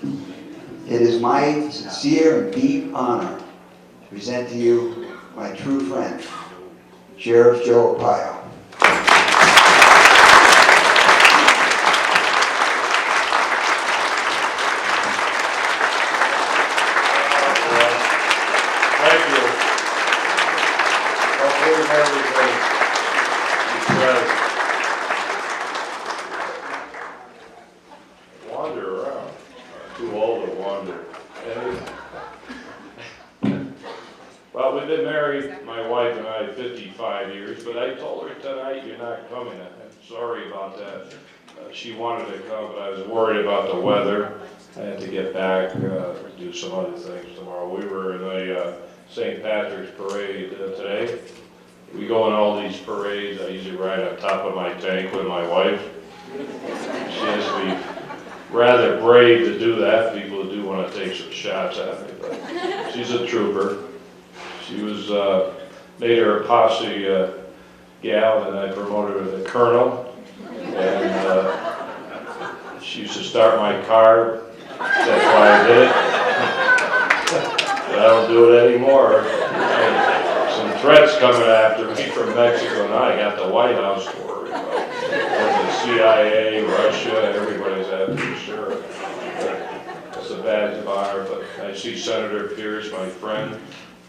It is my sincere and deep honor to present to you my true friend, Sheriff Joe Arpaio. Thank you. I'll put everything. Wander around. Too old to wander. Well, we've been married, my wife and I, 55 years, but I told her tonight you're not coming. I'm sorry about that. She wanted to come, but I was worried about the weather. I had to get back, do some other things tomorrow. We were in a St. Patrick's parade today. We go in all these parades. I usually ride on top of my tank with my wife. She has to be rather brave to do that. People do want to take some shots at me, but she's a trooper. She was made her a posse gal, and I promoted her to colonel. And she used to start my car. That's why I did it. But I don't do it anymore. Some threats coming after me from Mexico, and I got the White House to worry about. The CIA, Russia, everybody's after the sheriff. That's a badge of honor. But I see Senator Pierce, my friend.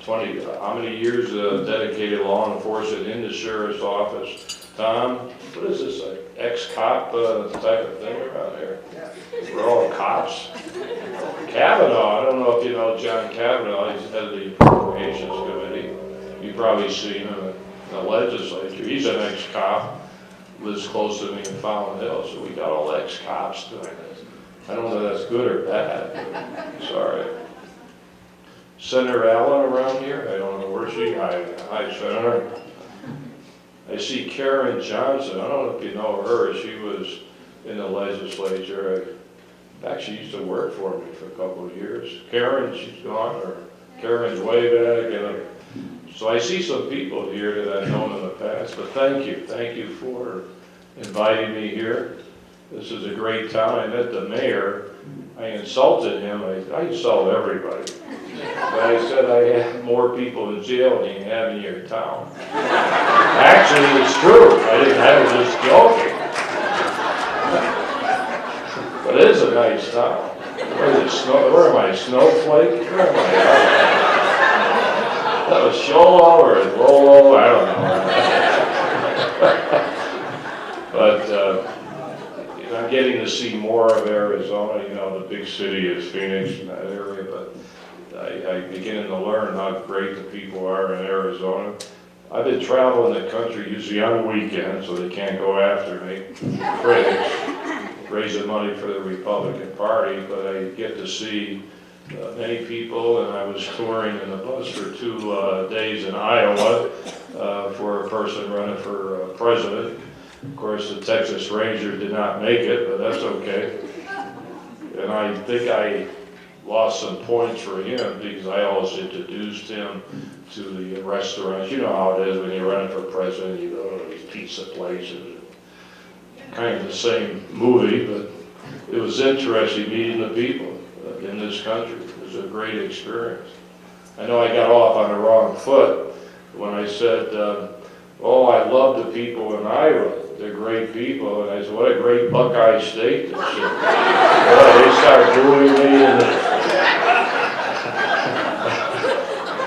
How many years dedicated law enforcement in the sheriff's office? Tom, what is this, like ex-cop type of thing around here? We're all cops. Kavanaugh, I don't know if you know John Kavanaugh, he's head of the Appropriations Committee. You've probably seen him in the legislature. He's an ex-cop, lives close to me in Fountain Hill, so we got all ex-cops doing this. I don't know if that's good or bad, but sorry. Senator Allen around here? I don't know where she. Hi, Senator. I see Karen Johnson. I don't know if you know her. She was in the legislature. In fact, she used to work for me for a couple of years. Karen, she's gone, or Karen's way back. So I see some people here that I've known in the past. But thank you. Thank you for inviting me here. This is a great town. I met the mayor. I insulted him. I insult everybody. But I said I had more people in jail than you have in your town. Actually, it's true. I was just joking. But it is a nice town. Where am I? Snowflake? Where am I? That was Sholo or Lolo? I don't know. But I'm getting to see more of Arizona. You know, the big city is Phoenix in that area, but I'm beginning to learn how great the people are in Arizona. I've been traveling the country usually on weekends, so they can't go after me. Critics raising money for the Republican Party, but I get to see many people, and I was touring in the bus for 2 days in Iowa for a person running for president. Of course, the Texas Ranger did not make it, but that's okay. And I think I lost some points for him because I always introduced him to the restaurants. You know how it is when you're running for president, you go to these pizza places. Kind of the same movie, but it was interesting meeting the people in this country. It was a great experience. I know I got off on the wrong foot when I said, oh, I love the people in Iowa. They're great people. And I said, what a great Buckeye state this is. Well, they started booing me.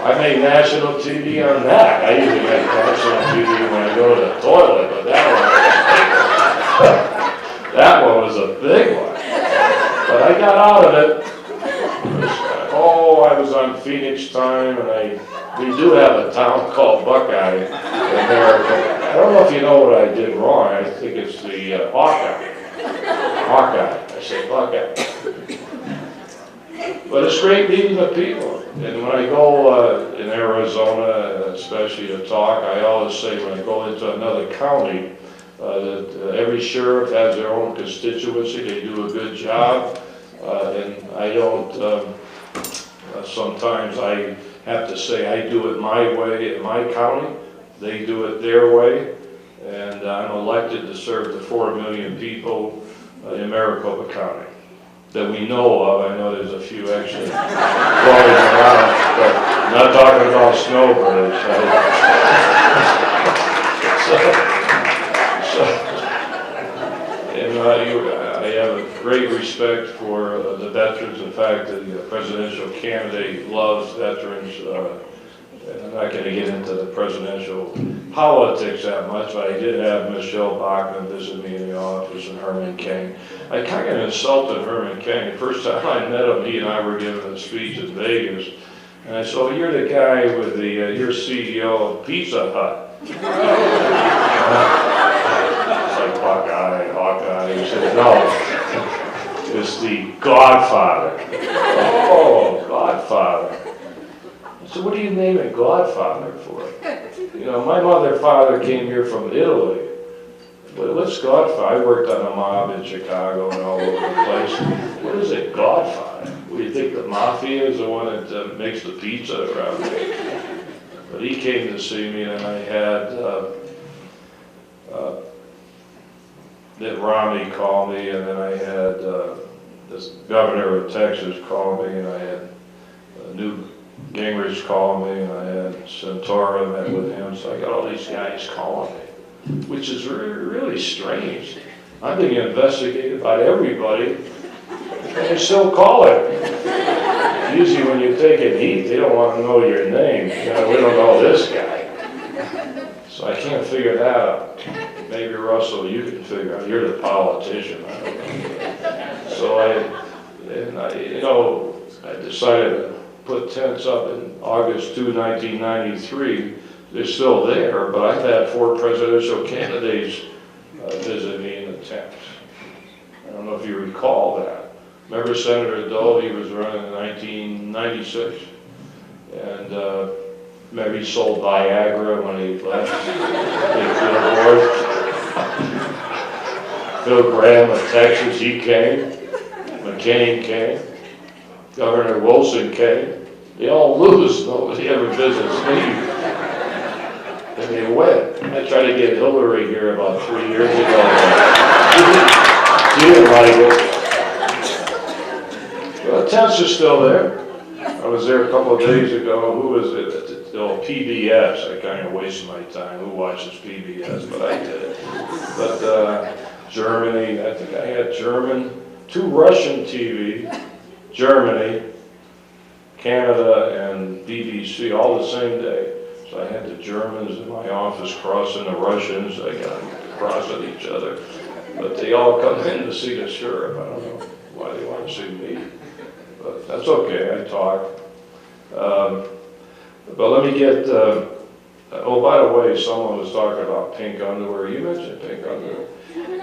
I made national TV on that. I usually make national TV when I go to the toilet, but that one was a big one. But I got out of it. I was on Phoenix time, and we do have a town called Buckeye in America. I don't know if you know what I did wrong. I think it's the Hawkeye. Hawkeye. I said Buckeye. But it's great meeting the people. And when I go in Arizona, especially to talk, I always say when I go into another county, that every sheriff has their own constituency. They do a good job. And I don't, sometimes I have to say I do it my way in my county. They do it their way. And I'm elected to serve the 4 million people in Maricopa County. that we know of. I know there's a few actually floating around, but I'm not talking about snowbirds. I have a great respect for the veterans. In fact, the presidential candidate loves veterans. And I'm not going to get into the presidential politics that much, but I did have Michelle Bachmann visit me in the office and Herman Cain. I kind of insulted Herman Cain. The first time I met him, he and I were giving a speech in Vegas. And I said, "Oh, you're the guy with the, you're CEO of Pizza Hut." It's like Hawkeye. He said, "No, it's the Godfather." "Oh, Godfather." So what do you name it Godfather for? You know, my mother and father came here from Italy. What's Godfather? I worked on a mob in Chicago and all over the place. What is it, Godfather? Well, you think the mafia is the one that makes the pizza around here? But he came to see me, and I had Mitt Romney call me, and then I had this governor of Texas call me, and I had Newt Gingrich called me, and I had Santora met with him, so I got all these guys calling me, which is really strange. I'm being investigated by everybody, and they still call it. Usually when you take a heat, they don't want to know your name. You know, we don't know this guy. So I can't figure that out. Maybe Russell, you can figure out. You're the politician. I don't know. So I decided to put tents up in August 2, 1993. They're still there, but I've had 4 presidential candidates visit me in the tents. I don't know if you recall that. Remember Senator Dole? He was running in 1996. And remember he sold Viagra when he left Bill Graham of Texas, he came. McCain came. Governor Wilson came. They all lose. Nobody ever visits me. And they went. I tried to get Hillary here about 3 years ago. She didn't like it. Well, the tents are still there. I was there a couple of days ago. Who was it? Oh, PBS. I kind of wasted my time. Who watches PBS? But I did. But Germany, I think I had 2 Russian TV. Germany, Canada, and BBC all the same day. So I had the Germans in my office crossing the Russians. I got them crossing each other. But they all come in to see the sheriff. I don't know why they want to see me. But that's okay, I talk. But let me get, oh, by the way, someone was talking about pink underwear. You mentioned pink underwear.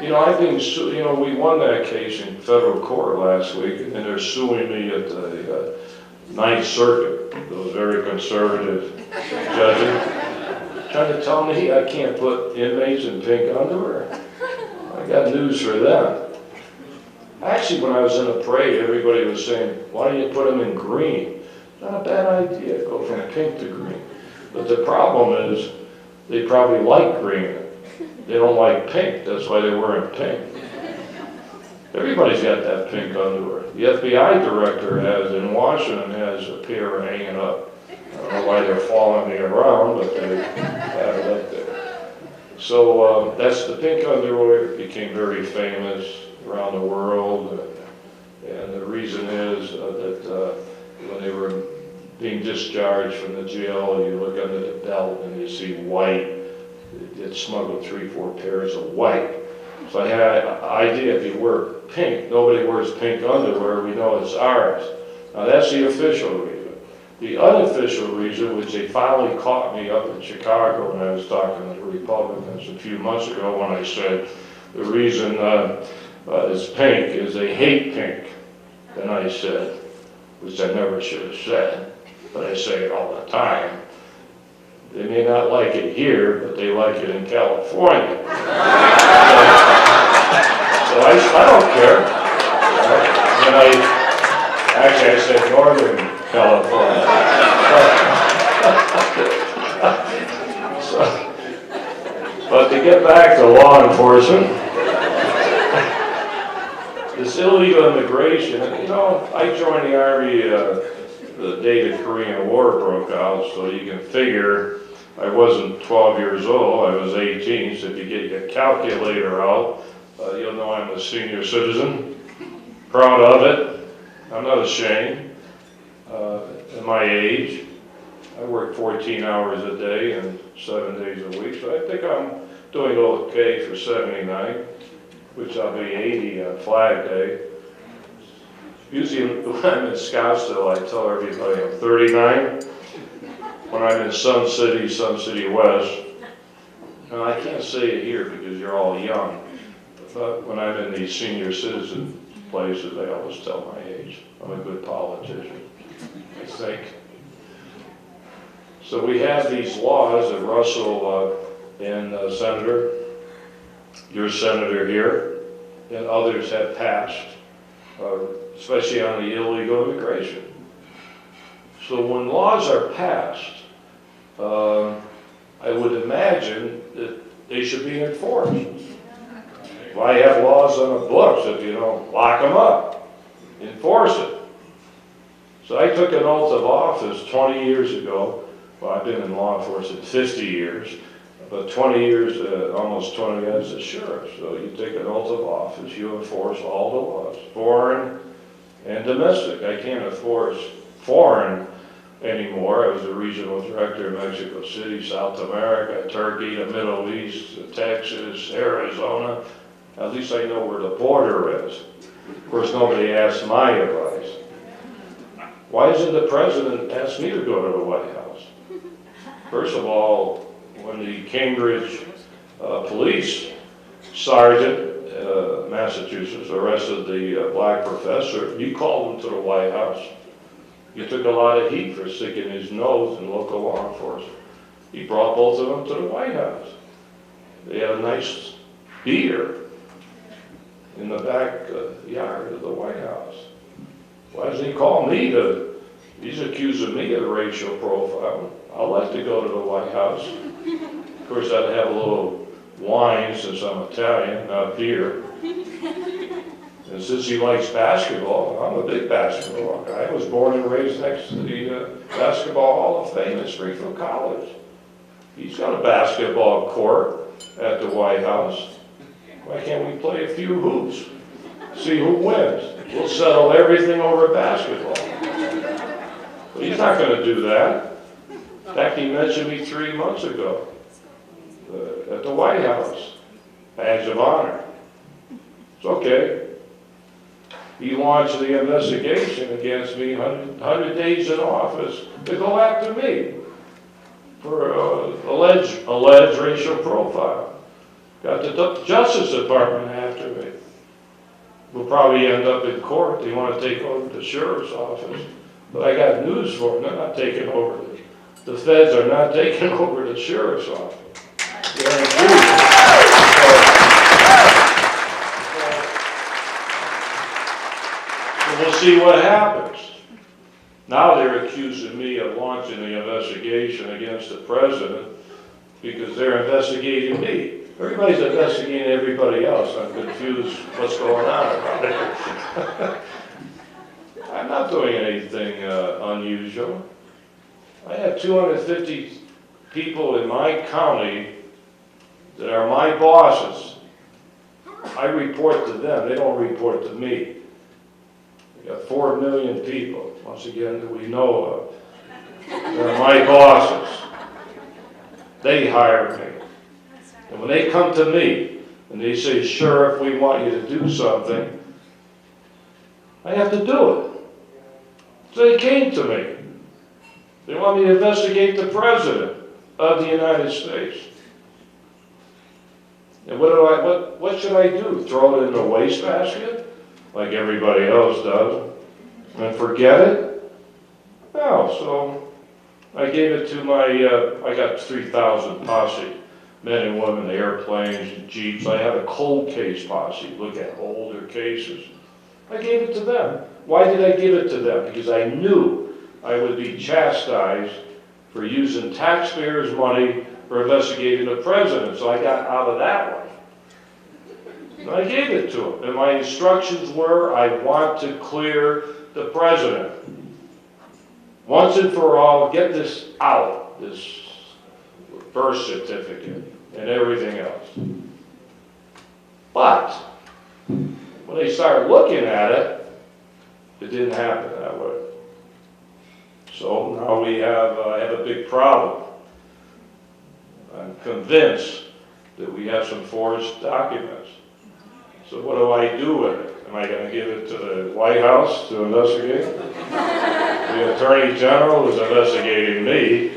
You know, we won that case in federal court last week, and they're suing me at the Ninth Circuit, those very conservative judges, trying to tell me I can't put inmates in pink underwear. I got news for them. Actually, when I was in a parade, everybody was saying, why don't you put them in green? Not a bad idea, go from pink to green. But the problem is, they probably like green. They don't like pink, that's why they're wearing pink. Everybody's got that pink underwear. The FBI director in Washington has a pair hanging up. I don't know why they're following me around, but they have it up there. So that's the pink underwear. It became very famous around the world. And the reason is that when they were being discharged from the jail, you look under the belt and you see white. It smuggled 3-4 pairs of white. So I had an idea, if you wear pink, nobody wears pink underwear, we know it's ours. Now that's the official reason. The unofficial reason, which they finally caught me up in Chicago when I was talking to the Republicans a few months ago when I said the reason it's pink is they hate pink. Then I said, which I never should have said, but I say it all the time, they may not like it here, but they like it in California. So I don't care. And I said Northern California. But to get back to law enforcement, this illegal immigration, you know, I joined the Army the day the Korean War broke out, so you can figure I wasn't 12 years old, I was 18, so if you get your calculator out, you'll know I'm a senior citizen. Proud of it. I'm not ashamed. At my age, I work 14 hours a day and 7 days a week, so I think I'm doing okay for 79, which I'll be 80 on Flag Day. Usually when I'm in Scottsdale, I tell everybody I'm 39. When I'm in Sun City West, and I can't say it here because you're all young, but when I'm in these senior citizen places, I always tell my age. I'm a good politician, I think. So we have these laws that Russell and Senator, your senator here, and others have passed, especially on the illegal immigration. So when laws are passed, I would imagine that they should be enforced. Why have laws on the books if you don't lock them up? Enforce it. So I took an oath of office 20 years ago. Well, I've been in law enforcement 50 years, but 20 years, almost 20 as a sheriff. So you take an oath of office, you enforce all the laws, foreign and domestic. I can't enforce foreign anymore. I was the regional director in Mexico City, South America, Turkey, the Middle East, Texas, Arizona. At least I know where the border is. Of course, nobody asked my advice. Why doesn't the president ask me to go to the White House? First of all, when the Cambridge police sergeant, Massachusetts, arrested the black professor, he called him to the White House. He took a lot of heat for sticking his nose in local law enforcement. He brought both of them to the White House. They had a nice beer in the back yard of the White House. Why doesn't he call me to, he's accusing me of racial profiling. I'd like to go to the White House. Of course, I'd have a little wine since I'm Italian, not beer. And since he likes basketball, I'm a big basketball guy. I was born and raised next to the Basketball Hall of Fame at Springfield College. He's got a basketball court at the White House. Why can't we play a few hoops? See who wins. We'll settle everything over basketball. But he's not going to do that. In fact, he mentioned me 3 months ago at the White House. Badge of honor. It's okay. He launched the investigation against me, 100 days in office, to go after me for alleged racial profile. Got the Justice Department after me. We'll probably end up in court. They want to take over the sheriff's office. But I got news for them. They're not taking over. The feds are not taking over the sheriff's office. We'll see what happens. Now they're accusing me of launching the investigation against the president because they're investigating me. Everybody's investigating everybody else. I'm confused what's going on. I'm not doing anything unusual. I have 250 people in my county that are my bosses. I report to them. They don't report to me. We got 4 million people, once again, that we know of. They're my bosses. They hire me. And when they come to me and they say, Sheriff, we want you to do something, I have to do it. So they came to me. They want me to investigate the President of the United States. And what should I do? Throw it in the wastebasket? Like everybody else does, and forget it? No, so I gave it to my, I got 3,000 posse, men and women, airplanes, jeeps. I have a cold case posse, look at older cases. I gave it to them. Why did I give it to them? Because I knew I would be chastised for using taxpayers' money for investigating the president, so I got out of that one. And I gave it to him. And my instructions were, I want to clear the president. Once and for all, get this out, this birth certificate and everything else. But when they started looking at it, it didn't happen that way. So now we have a big problem. I'm convinced that we have some forged documents. So what do I do with it? Am I going to give it to the White House to investigate? The Attorney General is investigating me.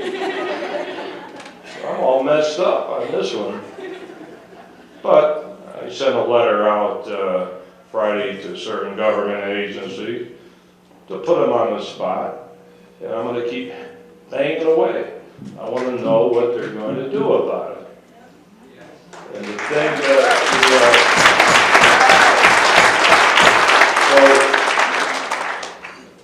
I'm all messed up on this one. But I sent a letter out Friday to a certain government agency to put them on the spot. And I'm going to keep banging away. I want to know what they're going to do about it. And the thing that so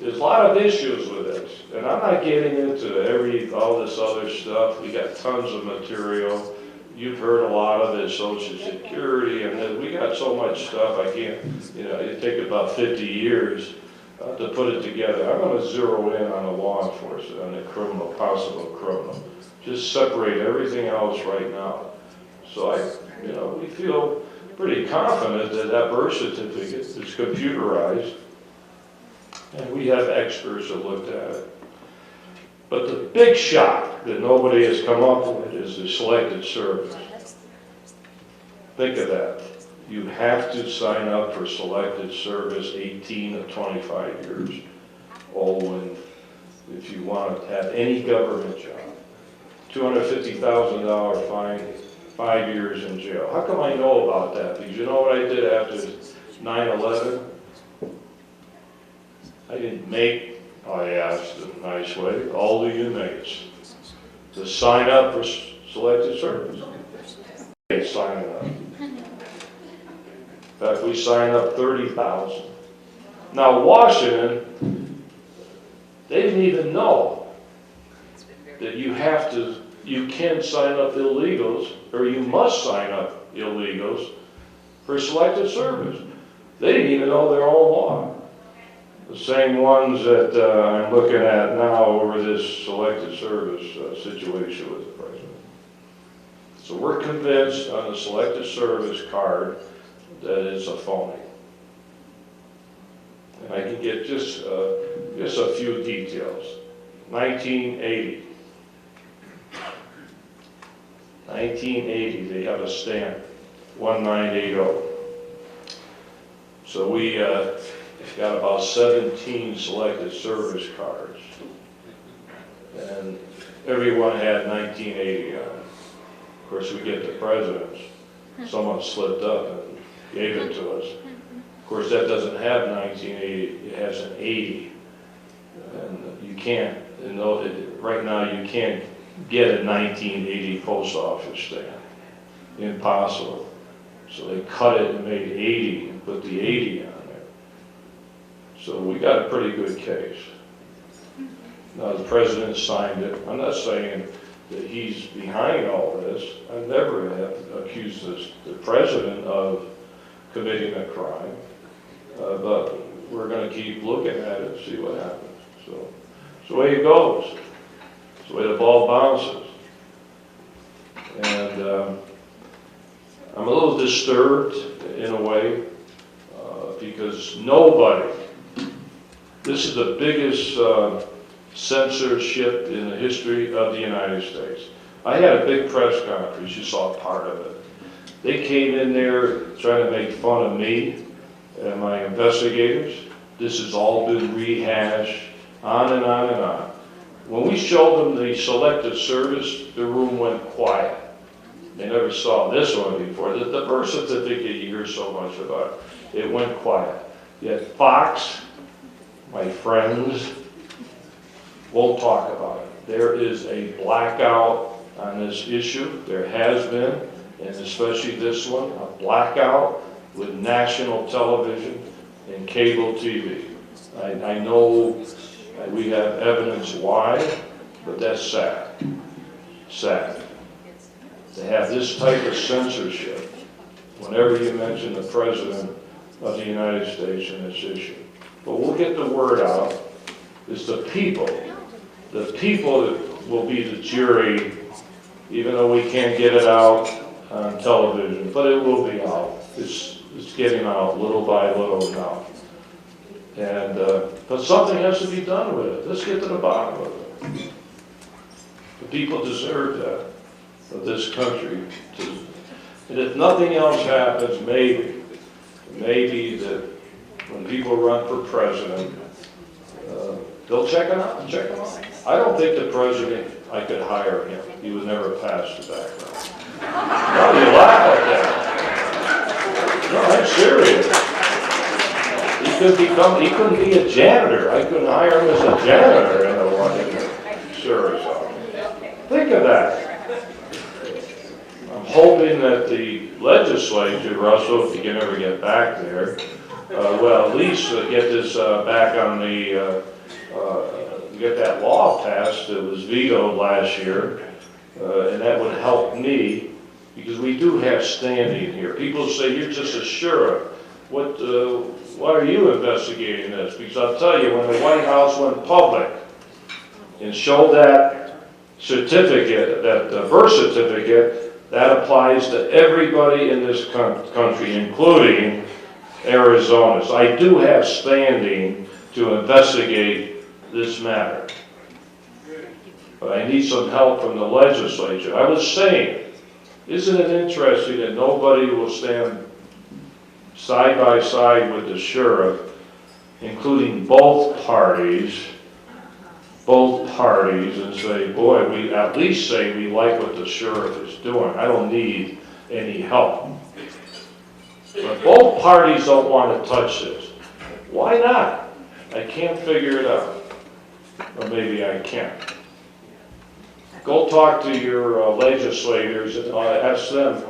there's a lot of issues with this, and I'm not getting into all this other stuff. We got tons of material. You've heard a lot of it, Social Security, and then we got so much stuff. I can't, it take about 50 years to put it together. I'm going to zero in on the law enforcement, on the possible criminal. Just separate everything else right now. So we feel pretty confident that that birth certificate is computerized, and we have experts that looked at it. But the big shock that nobody has come up with is the selected service. Think of that. You have to sign up for selected service 18 to 25 years old if you want to have any government job. $250,000 fine, 5 years in jail. How come I know about that? Because you know what I did after 9/11? I didn't I asked in a nice way, all the inmates to sign up for selected service. They signed up. In fact, we signed up 30,000. Now Washington, they didn't even know that you can sign up illegals, or you must sign up illegals for selected service. They didn't even know their own law. The same ones that I'm looking at now over this selected service situation with the president. So we're convinced on the selected service card that it's a phony. And I can get just a few details. 1980. 1980, they have a stamp, 1980. So we got about 17 selected service cards. And everyone had 1980 on it. Of course, we get the president's. Someone slipped up and gave it to us. Of course, that doesn't have 1980, it has an 80. And you can't, right now you can't get a 1980 post office stamp. Impossible. So they cut it and made 80 and put the 80 on there. So we got a pretty good case. Now the president signed it. I'm not saying that he's behind all this. I never have accused the president of committing a crime. But we're going to keep looking at it and see what happens. So it's the way it goes. It's the way the ball bounces. And I'm a little disturbed in a way because this is the biggest censorship in the history of the United States. I had a big press conference, you saw part of it. They came in there trying to make fun of me and my investigators. This has all been rehashed on and on and on. When we showed them the selective service, the room went quiet. They never saw this one before. The birth certificate you hear so much about, it went quiet. Yet Fox, my friends, won't talk about it. There is a blackout on this issue. There has been, and especially this one, a blackout with national television and cable TV. I know we have evidence why, but that's sad. Sad. To have this type of censorship whenever you mention the President of the United States in this issue. But we'll get the word out. It's the people that will be the jury, even though we can't get it out on television, but it will be out. It's getting out little by little now. And, but something has to be done with it. Let's get to the bottom of it. The people deserve that, of this country. And if nothing else happens, maybe that when people run for president, they'll check him out. I don't think the president, I could hire him. He would never pass the background. No, you laugh at that. No, I'm serious. He couldn't be a janitor. I couldn't hire him as a janitor in the one sheriff's office. Think of that. I'm hoping that the legislature, Russell, if you can ever get back there, well, at least get this back on the, get that law passed that was vetoed last year, and that would help me, because we do have standing here. People say, you're just a sheriff. Why are you investigating this? Because I'll tell you, when the White House went public and showed that certificate, that birth certificate, that applies to everybody in this country, including Arizona. So I do have standing to investigate this matter. But I need some help from the legislature. I was saying, isn't it interesting that nobody will stand side by side with the sheriff, including both parties, and say, boy, we at least say we like what the sheriff is doing. I don't need any help. But both parties don't want to touch this. Why not? I can't figure it out. Or maybe I can. Go talk to your legislators and ask them,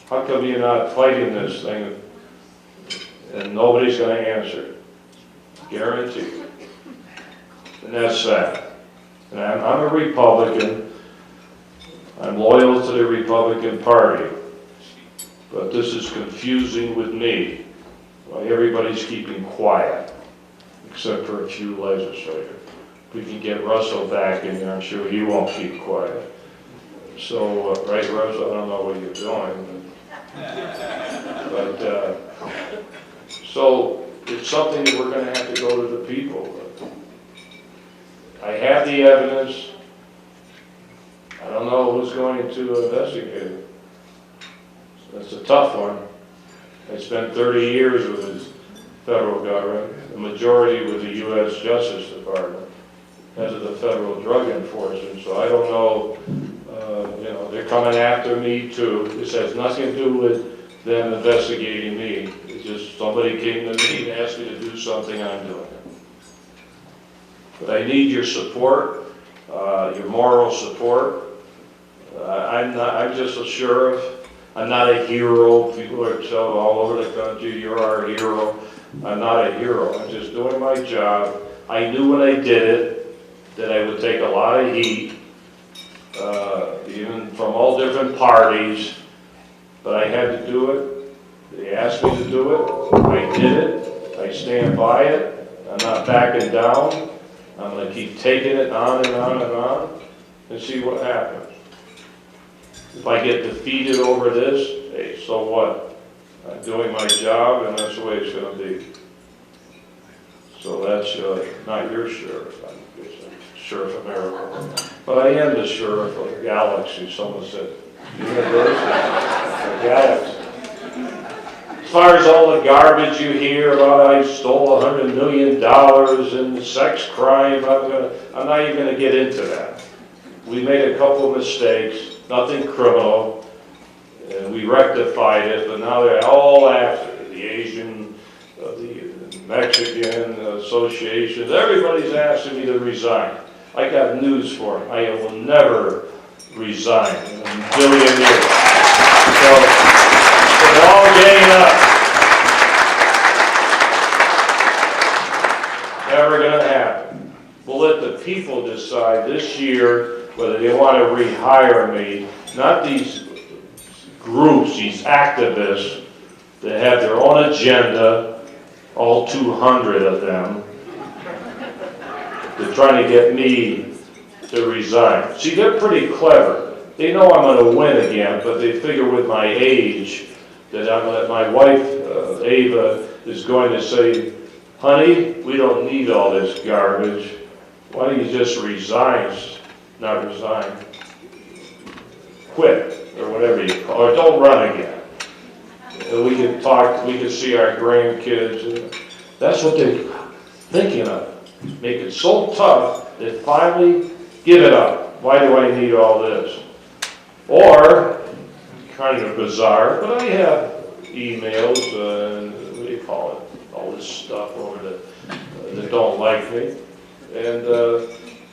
how come you're not fighting this thing? And nobody's going to answer. Guaranteed. And that's that. And I'm a Republican. I'm loyal to the Republican Party. But this is confusing with me. Why everybody's keeping quiet, except for a few legislators. If we can get Russell back in there, I'm sure he won't keep quiet. So, right, Russell, I don't know what you're doing. But so it's something that we're going to have to go to the people. I have the evidence. I don't know who's going to investigate it. That's a tough one. I spent 30 years with the federal government, the majority with the U.S. Justice Department, as of the federal drug enforcement. So I don't know, they're coming after me too. This has nothing to do with them investigating me. It's just somebody came to me and asked me to do something, I'm doing it. But I need your support, your moral support. I'm just a sheriff. I'm not a hero. People are telling all over the country, you're our hero. I'm not a hero. I'm just doing my job. I knew when I did it that I would take a lot of heat, even from all different parties, but I had to do it. They asked me to do it. I did it. I stand by it. I'm not backing down. I'm going to keep taking it on and on and on and see what happens. If I get defeated over this, hey, so what? I'm doing my job, and that's the way it's going to be. So that's not your sheriff. I'm Sheriff of America. But I am the sheriff of the galaxy, someone said. Universe, the galaxy. As far as all the garbage you hear about, I stole $100 million in sex crime, I'm not even going to get into that. We made a couple of mistakes, nothing criminal, and we rectified it, but now they're all after it. The Asian, the Mexican associations, everybody's asking me to resign. I got news for them. I will never resign in a billion years. So, we're all getting up. Never going to happen. We'll let the people decide this year whether they want to rehire me, not these groups, these activists that have their own agenda, all 200 of them. They're trying to get me to resign. See, they're pretty clever. They know I'm going to win again, but they figure with my age that my wife, Ava, is going to say, honey, we don't need all this garbage. Why don't you just resign? Not resign. Quit, or whatever you call it. Or don't run again. We can talk, we can see our grandkids. And that's what they're thinking of. Make it so tough that finally give it up. Why do I need all this? Or, kind of bizarre, but I have emails and what do you call it? All this stuff over that don't like me. And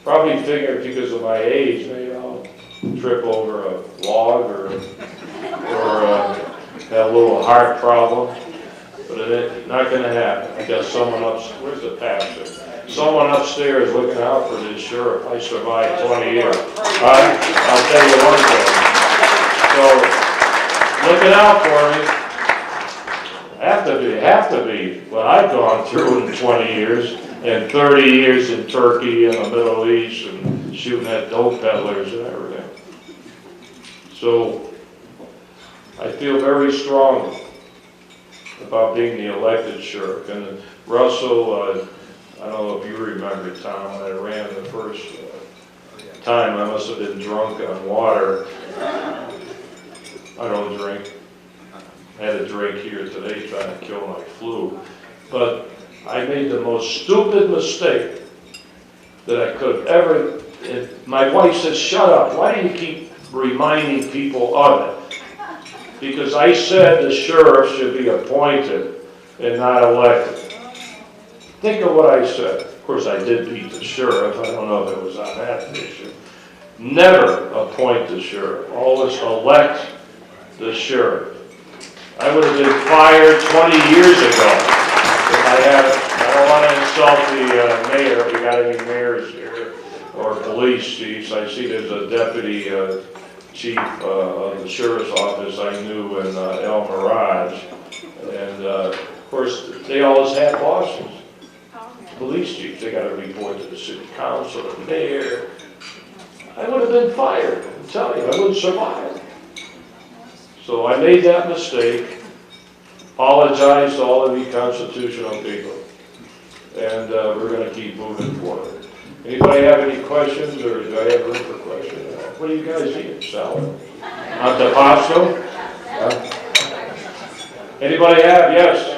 probably figure because of my age, maybe I'll trip over a log or have a little heart problem. But it ain't not going to happen. I got someone upstairs. Where's the pastor? Someone upstairs looking out for this sheriff. I survived 20 years. I'll tell you one thing. So, looking out for me. Have to be what I've gone through in 20 years and 30 years in Turkey and the Middle East and shooting at dope peddlers and everything. So, I feel very strongly about being the elected sheriff. And Russell, I don't know if you remember, Tom, when I ran the first time, I must have been drunk on water. I don't drink. I had a drink here today trying to kill my flu. But I made the most stupid mistake that I could ever. My wife says, shut up. Why do you keep reminding people of it? Because I said the sheriff should be appointed and not elected. Think of what I said. Of course, I did beat the sheriff. I don't know if it was on that issue. Never appoint the sheriff. Always elect the sheriff. I would have been fired 20 years ago if I hadn't. I don't want to insult the mayor, if we got any mayors here, or police chiefs. I see there's a deputy chief of the sheriff's office I knew in El Mirage. And of course, they always have bosses. Police chiefs, they got to report to the city council, the mayor. I would have been fired, I'm telling you, I wouldn't survive. So I made that mistake, apologize to all of you constitutional people, and we're going to keep moving forward. Anybody have any questions, or do I have room for questions? What do you guys eat? Salad? Antipasto? Anybody have? Yes?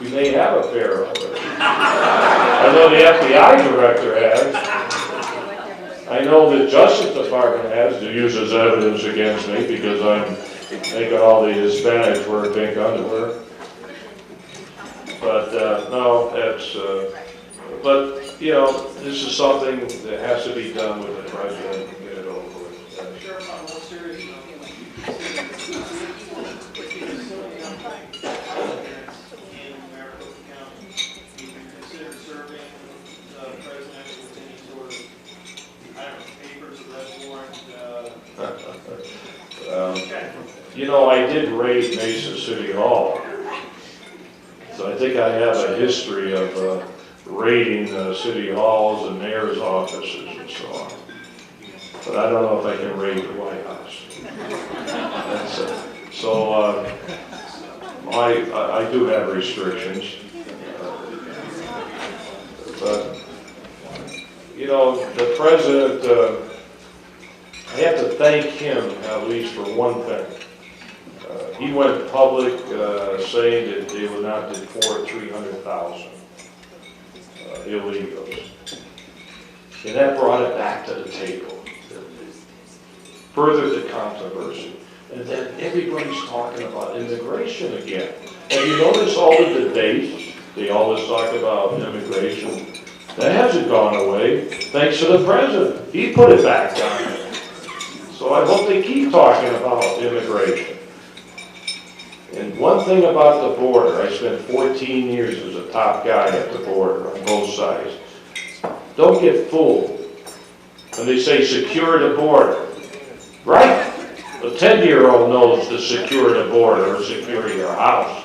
We may have a pair already. I know the FBI director has. I know the Justice Department has to use as evidence against me because I'm making all the Hispanics wear pink underwear. But no, that's. But you know, this is something that has to be done with the president and get it over with. Sure, I'm more serious. You know, I did raid Mesa City Hall, so I think I have a history of raiding city halls and mayor's offices and so on. But I don't know if I can raid the White House. That's it. So I do have restrictions, but you know, the president. I have to thank him at least for one thing. He went public saying that they would not deport 300,000 illegals. And that brought it back to the table. Further the controversy. And then everybody's talking about immigration again. Have you noticed all the debates? They always talk about immigration. That hasn't gone away thanks to the president. He put it back down. So I hope they keep talking about immigration. And one thing about the border, I spent 14 years as a top guy at the border on both sides. Don't get fooled when they say secure the border. Right? A 10-year-old knows to secure the border or secure your house.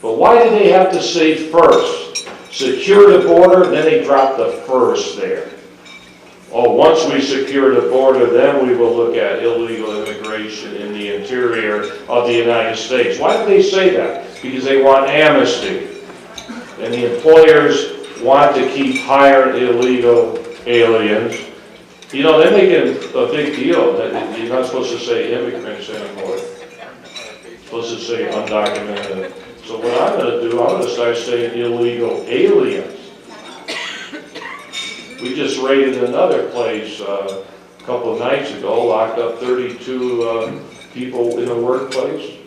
But why do they have to say first? Secure the border, then they drop the first there. Oh, once we secure the border, then we will look at illegal immigration in the interior of the United States. Why do they say that? Because they want amnesty. And the employers want to keep hiring illegal aliens. You know, they're making a big deal that you're not supposed to say immigrants anymore. You're supposed to say undocumented. So what I'm going to do, I'm going to start saying illegal aliens. We just raided another place a couple of nights ago, locked up 32 people in a workplace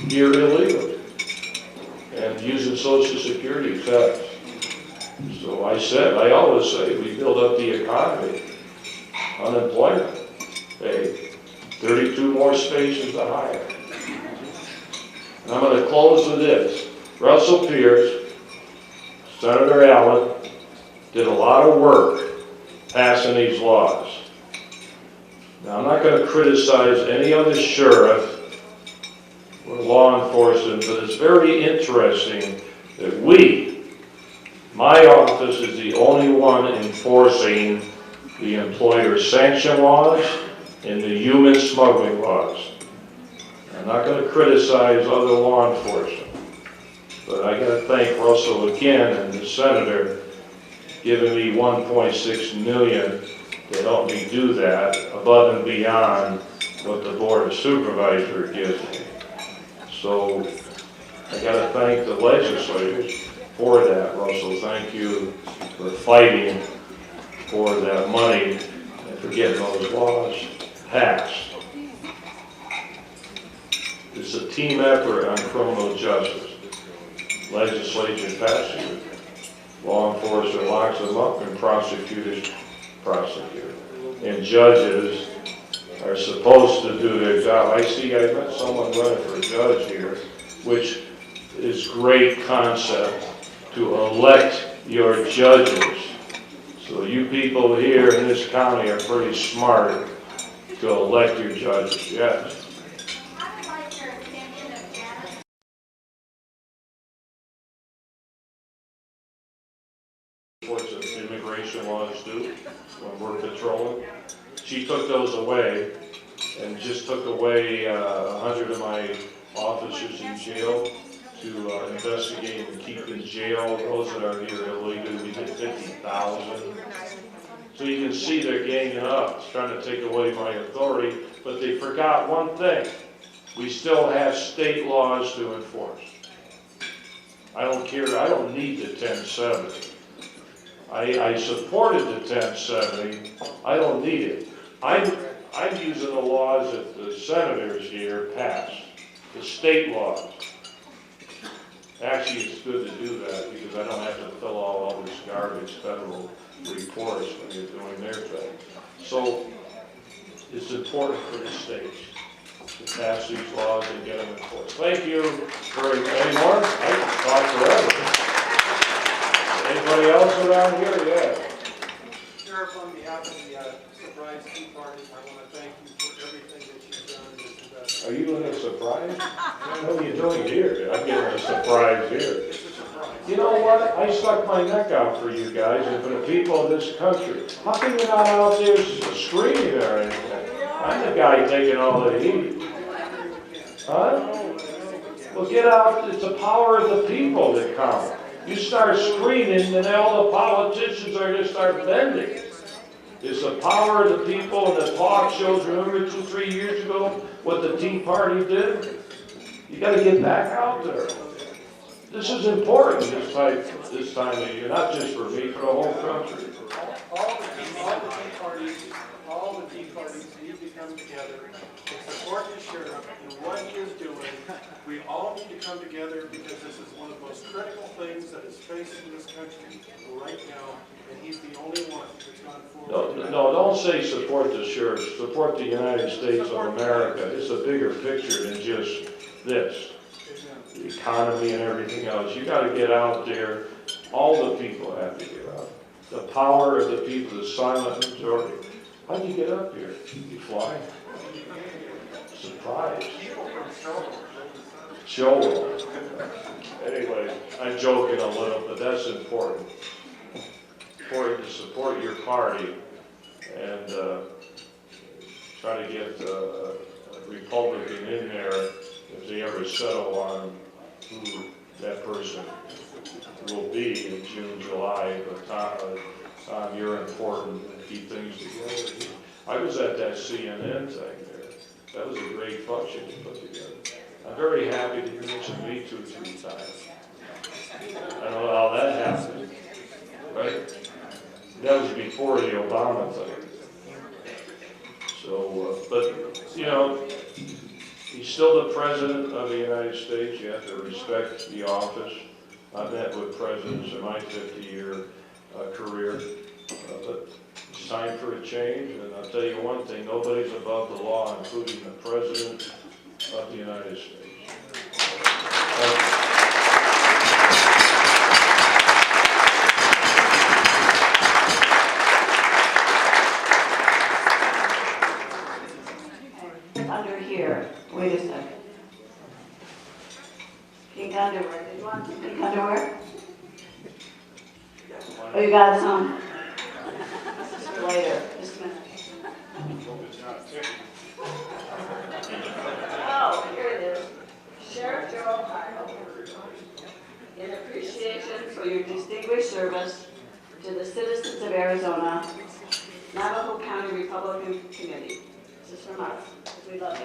here illegally and using Social Security checks. So I always say, we build up the economy, unemployment, hey, 32 more spaces to hire. And I'm going to close with this. Russell Pierce, Senator Allen, did a lot of work passing these laws. Now, I'm not going to criticize any other sheriff or law enforcement, but it's very interesting that my office is the only one enforcing the employer sanction laws and the human smuggling laws. I'm not going to criticize other law enforcement, but I got to thank Russell again and the senator giving me $1.6 million to help me do that above and beyond what the Board of Supervisors gives me. So I got to thank the legislators for that, Russell. Thank you for fighting for that money and for getting those laws passed. It's a team effort on criminal justice. Legislature passes it. Law enforcement locks them up and prosecutors prosecute. And judges are supposed to do their job. I met someone running for a judge here, which is great concept to elect your judges. So you people here in this county are pretty smart to elect your judges, yes. Of immigration laws do when we're patrolling. She took those away and just took away 100 of my officers in jail to investigate and keep in jail those that are here illegally. We did 50,000. So you can see they're ganging up, it's trying to take away my authority, but they forgot one thing. We still have state laws to enforce. I don't care, I don't need the 1070. I supported the 1070. I don't need it. I'm using the laws that the senators here passed, the state laws. Actually, it's good to do that because I don't have to fill out all this garbage federal reports when you're doing their thing. So it's important for the states to pass these laws and get them enforced. Thank you very much. Any more? I can talk forever. Anybody else around here? Yeah. Sheriff, on behalf of the Surprise Tea Party, I want to thank you for everything that you've done. Are you doing a surprise? What are you doing here? I'm getting a surprise here. It's a surprise. You know what? I stuck my neck out for you guys and for the people of this country. How come you're not out there screaming or anything? I'm the guy taking all the heat. Huh? Well, get out. It's the power of the people that counts. You start screaming, and all the politicians are going to start bending. It's the power of the people and the talk shows. Remember 2-3 years ago what the Tea Party did? You got to get back out there. This is important this time of year, not just for me, for the whole country. All the Tea Parties need to come together and support the sheriff in what he is doing. We all need to come together because this is one of the most critical things that is facing this country right now, and he's the only one that's gone forward. No, don't say support the sheriff. Support the United States of America. It's a bigger picture than just this. The economy and everything else. You got to get out there. All the people have to get out. The power of the people, the silent majority. How'd you get up here? You fly? Surprise. Joe. Anyway, I'm joking a little, but that's important. Important to support your party and try to get a Republican in there if they ever settle on who that person will be in June, July. But Tom, you're important to keep things together. I was at that CNN thing there. That was a great function you put together. I'm very happy that you mentioned me 2 or 3 times. I don't know how that happened, right? That was before the Obama thing. So, but, you know, he's still the President of the United States. You have to respect the office. I've met with presidents in my 50-year career. But it's time for a change. And I'll tell you one thing, nobody's above the law, including the President of the United States. Under here, wait a second. Pink underwear, did you want some pink underwear? Oh, you got some? Later, just a minute. Oh, here it is. Sheriff Joe Arpaio, in appreciation for your distinguished service to the citizens of Arizona, Navajo County Republican Committee. This is from us. We love you.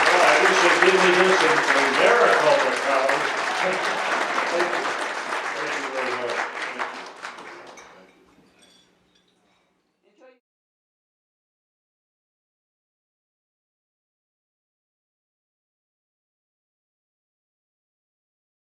Well, I wish they'd give me this in Maricopa County.